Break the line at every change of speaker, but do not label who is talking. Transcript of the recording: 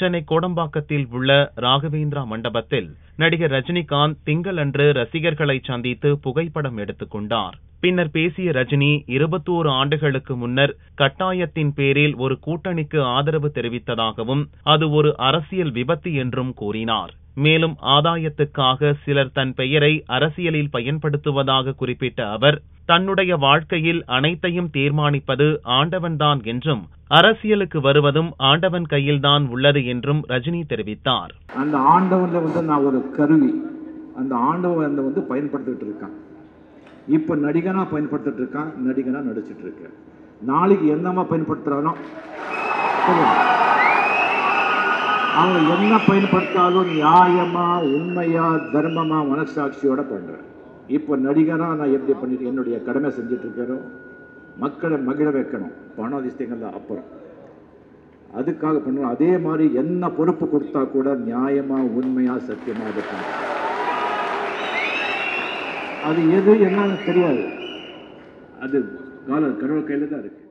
சென்னை கோடம்பாக்கத்தில் உள்ள ராகவேந்திரா மண்டபத்தில் நடிகர் ரஜினிகாந்த் திங்களன்று ரசிகர்களை சந்தித்து புகைப்படம் எடுத்துக் கொண்டார். பின்னர் பேசிய ரஜினி 21 ஆண்டுகளுக்கு முன்னர் கட்டாயத்தின் பேரில் ஒரு கூட்டணிக்கு ஆதரவு தெரிவித்ததாகவும் அது ஒரு அரசியல் விபத்து என்றும் கூறினார். மேலும் ஆதாயத்துக்காக சிலர் தன் பெயரை அரசியலில் பயன்படுத்துவதாக குறிப்பிட்ட அவர் தன்னுடைய வாழ்க்கையில் அனைத்தையும் தீர்மானிப்பது ஆண்டவன்தான் என்றும் அரசியலுக்கு வருவதும் ஆண்டவன் கையில்தான் உள்ளது என்றும் ரஜினி தெரிவித்தார்.
அந்த ஆண்டவன்ல நான் ஒரு கருவி, அந்த ஆண்டவன் பயன்படுத்திட்டு இருக்கான். இப்ப நடிகனா பயன்படுத்திட்டு இருக்கான், நடிகனா நடிச்சிட்டு இருக்க. நாளைக்கு என்னமா பயன்படுத்துறானோ அவங்க என்ன பயன்படுத்தாலும் நியாயமா உண்மையா தர்மமா மனசாட்சியோட பண்றேன். இப்ப நடிகனா நான் எப்படி பண்ணிட்டு என்னுடைய கடமை செஞ்சுட்டு இருக்கிறோம். மக்களை மகிழ வைக்கணும், பணாதிஷ்டங்கள்ல அப்புறம் அதுக்காக பண்ணுவோம். அதே மாதிரி என்ன பொறுப்பு கொடுத்தா கூட நியாயமா உண்மையா சத்தியமா இருக்கணும். அது எது என்னன்னு தெரியாது, அது கடவுள் கையில தான் இருக்கு.